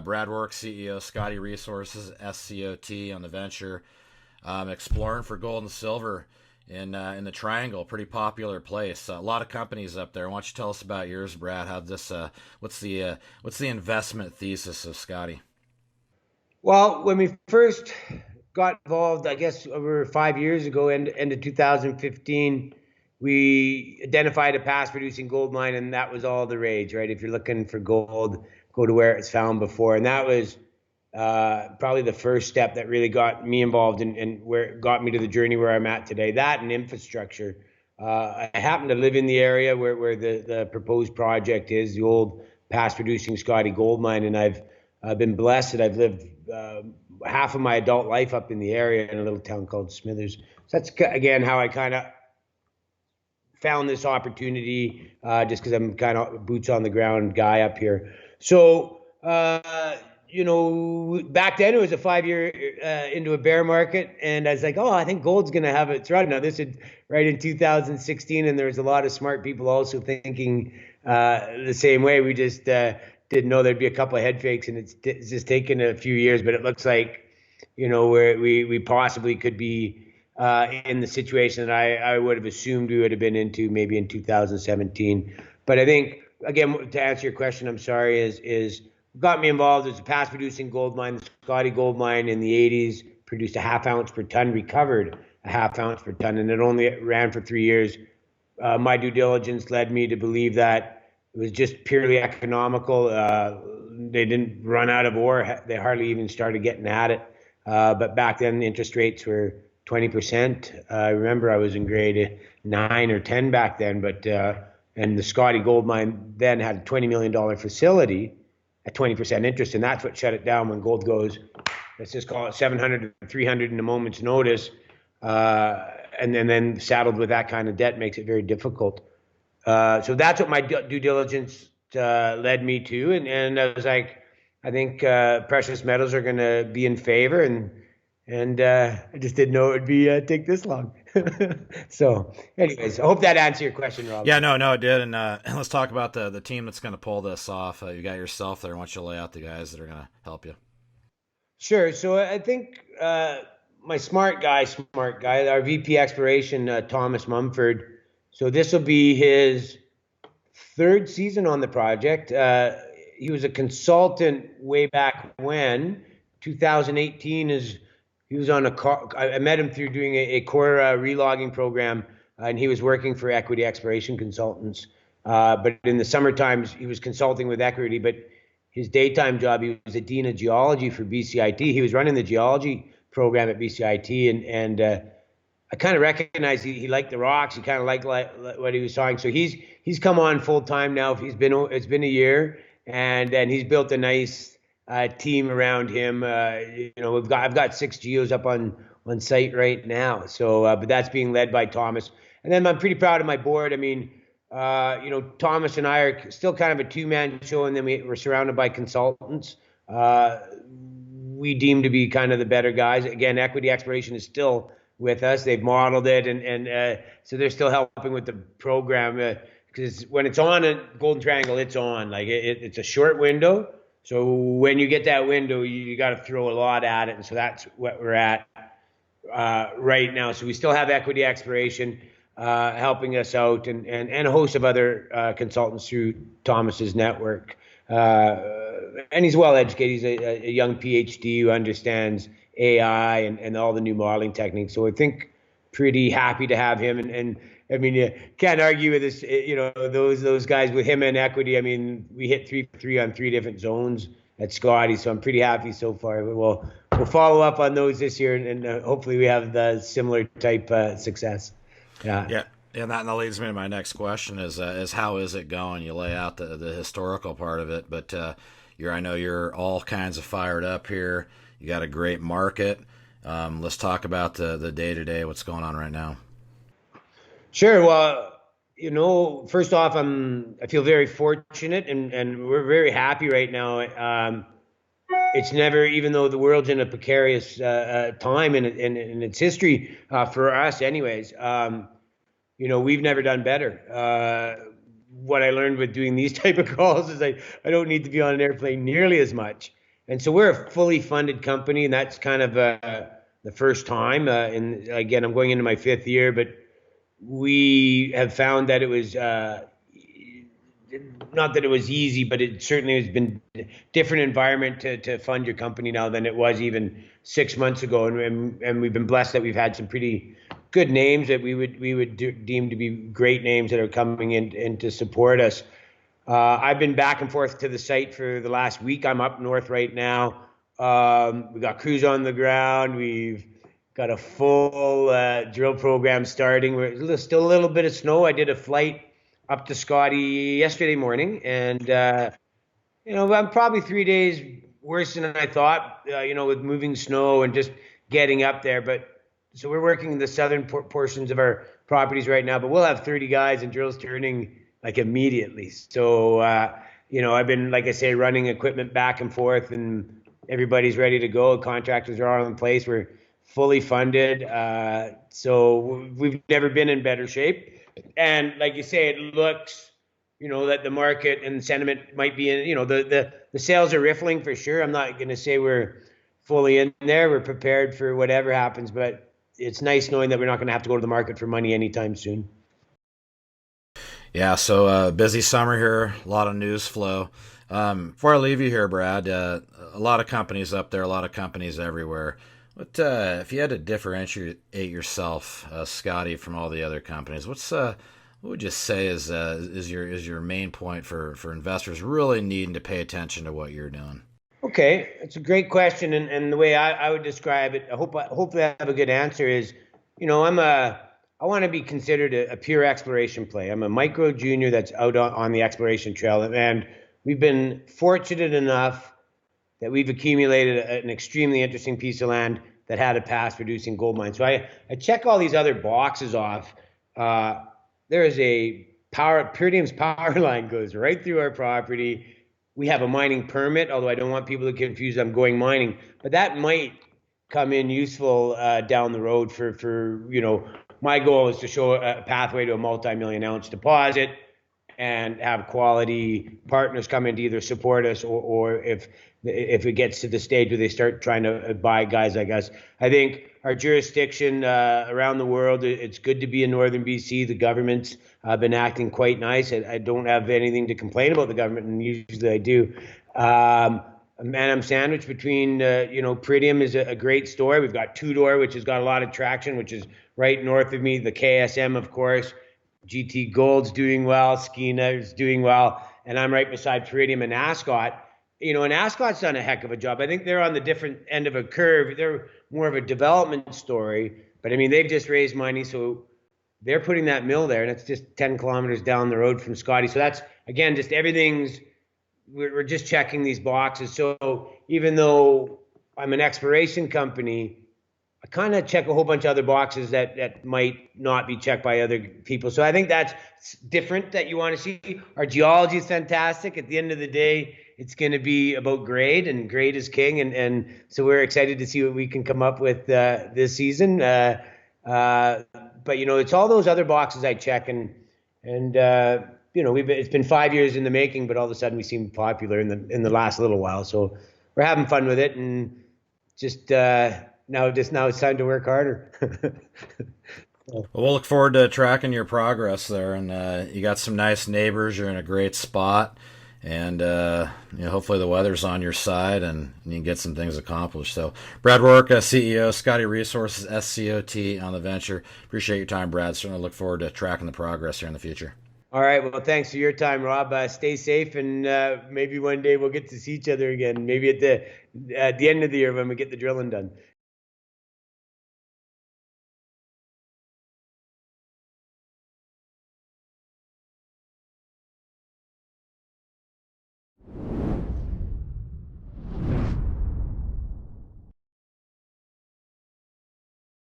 Brad Rourke, CEO, Scottie Resources, SCOT on the venture, exploring for gold and silver in the Triangle, pretty popular place. A lot of companies up there. Why don't you tell us about yours, Brad? How this? What's the investment thesis of Scottie? Well, when we first got involved, I guess over 5 years ago, end of 2015, we identified a past producing gold mine, and that was all the rage, right? If you're looking for gold, go to where it's found before. And that was probably the first step that really got me involved and where it got me to the journey where I'm at today. That and infrastructure. I happen to live in the area where the proposed project is, the old past producing Scottie Gold Mine, and I've been blessed that I've lived half of my adult life up in the area in a little town called Smithers. So that's again how I kind of found this opportunity, just because I'm kind of boots on the ground guy up here. So back then it was a 5 year into a bear market, and I was like, oh, I think gold's gonna have its run. Now this is right in 2016, and there was a lot of smart people also thinking the same way. We just didn't know there'd be a couple of head fakes, and it's just taken a few years, but it looks like, where we possibly could be in the situation that I would have assumed we would have been into maybe in 2017. But I think, again, to answer your question, I'm sorry, is got me involved as a past producing gold mine. The Scottie Gold Mine in the 80s produced a half ounce per ton, recovered a half ounce per ton, and it only ran for 3 years. My due diligence led me to believe that it was just purely economical. They didn't run out of ore. They hardly even started getting at it. But back then, the interest rates were 20%. I remember I was in grade 9 or 10 back then. And the Scottie Gold Mine then had a $20 million facility at 20% interest, and that's what shut it down when gold goes, let's just call it 700 to 300 in a moment's notice. And then saddled with that kind of debt makes it very difficult. So that's what my due diligence led me to, and I was like, I think precious metals are going to be in favor, and I just didn't know it would be take this long. So, anyways, I hope that answered your question, Rob. Yeah, no, it did. And let's talk about the team that's going to pull this off. You got yourself there. Why don't you lay out the guys that are going to help you? Sure. So I think my smart guy, our VP Exploration, Thomas Mumford. So this will be his third season on the project. He was a consultant way back when, 2018 is, he was on I met him through doing a core relogging program, and he was working for Equity Exploration Consultants. But in the summer times, he was consulting with Equity, but his daytime job, he was a dean of geology for BCIT. He was running the geology program at BCIT, and I kind of recognized he liked the rocks. He kind of liked what he was saying. So he's come on full time now. It's been a year, and then he's built a nice team around him. I've got 6 geos up on site right now. So, but that's being led by Thomas. And then I'm pretty proud of my board. I mean, Thomas and I are still kind of a 2-man show, and then we're surrounded by consultants. We deem to be kind of the better guys. Again, Equity Exploration is still with us. They've modeled it, and so they're still helping with the program, because when it's on at Golden Triangle, it's on. Like it's a short window. So when you get that window, you got to throw a lot at it, and so that's what we're at right now. So we still have Equity Exploration helping us out, and a host of other consultants through Thomas's network. And he's well educated. He's a young PhD who understands AI and all the new modeling techniques. So I think pretty happy to have him. And I mean, you can't argue with this. Those guys with him and Equity. I mean, we hit 3 for 3 on 3 different zones at Scottie. So I'm pretty happy so far. We'll follow up on those this year, and hopefully we have the similar type success. Yeah. And that leads me to my next question is how is it going? You lay out the historical part of it, but I know you're all kinds of fired up here. You got a great market. Let's talk about the day-to-day, what's going on right now. Sure. Well, first off, I feel very fortunate, and we're very happy right now. It's never, even though the world's in a precarious time in its history, for us anyways, we've never done better. what I learned with doing these type of calls is I don't need to be on an airplane nearly as much. And so we're a fully funded company, and that's kind of the first time. And again, I'm going into my 5th year, but we have found that it was not that it was easy, but it certainly has been a different environment to fund your company now than it was even 6 months ago. And we've been blessed that we've had some pretty good names that we would deem to be great names that are coming in to support us. I've been back and forth to the site for the last week. I'm up north right now. We got crews on the ground. We've got a full drill program starting. We're still a little bit of snow. I did a flight up to Scottie yesterday morning, and I'm probably 3 days worse than I thought. With moving snow and just getting up there. But so we're working the southern portions of our properties right now. But we'll have 30 guys and drills turning like immediately. So I've been, like I say, running equipment back and forth, and everybody's ready to go. Contractors are all in place. We're fully funded. So we've never been in better shape. And like you say, it looks, that the market and sentiment might be in, the sales are riffling for sure. I'm not going to say we're fully in there. We're prepared for whatever happens, but it's nice knowing that we're not going to have to go to the market for money anytime soon. Yeah, so busy summer here, a lot of news flow. Before I leave you here, Brad, a lot of companies up there, a lot of companies everywhere. What if you had to differentiate yourself, Scottie, from all the other companies? What would you say is your main point for investors really needing to pay attention to what you're doing? Okay, it's a great question, and the way I would describe it, hopefully I have a good answer is, I want to be considered a pure exploration play. I'm a micro junior that's out on the exploration trail, and we've been fortunate enough that we've accumulated an extremely interesting piece of land that had a past producing gold mine. So I check all these other boxes off. There is a Puridium's power line goes right through our property. We have a mining permit, although I don't want people to confuse I'm going mining, but that might come in useful down the road for my goal is to show a pathway to a multi-million ounce deposit and have quality partners come in to either support us or if it gets to the stage where they start trying to buy guys like us. I think our jurisdiction around the world, it's good to be in northern BC. The government's been acting quite nice. I don't have anything to complain about the government, and usually I do. And I'm sandwiched between, Puridium is a great story. We've got Tudor, which has got a lot of traction, which is right north of me. The KSM, of course. GT Gold's doing well. Skeena is doing well. And I'm right beside Puridium and Ascot. And Ascot's done a heck of a job. I think they're on the different end of a curve. They're more of a development story. But, they've just raised money, so they're putting that mill there, and it's just 10 kilometers down the road from Scottie. So that's, again, just we're just checking these boxes. So even though I'm an exploration company, I kind of check a whole bunch of other boxes that might not be checked by other people. So I think that's different that you want to see. Our geology is fantastic. At the end of the day, it's going to be about grade, and grade is king. And so we're excited to see what we can come up with this season. But, it's all those other boxes I check. And it's been 5 years in the making, but all of a sudden we seem popular in the last little while. So we're having fun with it, and just now it's time to work harder. Well, we'll look forward to tracking your progress there, and you got some nice neighbors. You're in a great spot, and hopefully the weather's on your side, and you can get some things accomplished. So, Brad Rourke, CEO, Scottie Resources, SCOT on the venture. Appreciate your time, Brad. Certainly look forward to tracking the progress here in the future. All right. Well, thanks for your time, Rob. Stay safe, and maybe one day we'll get to see each other again. Maybe at the end of the year when we get the drilling done.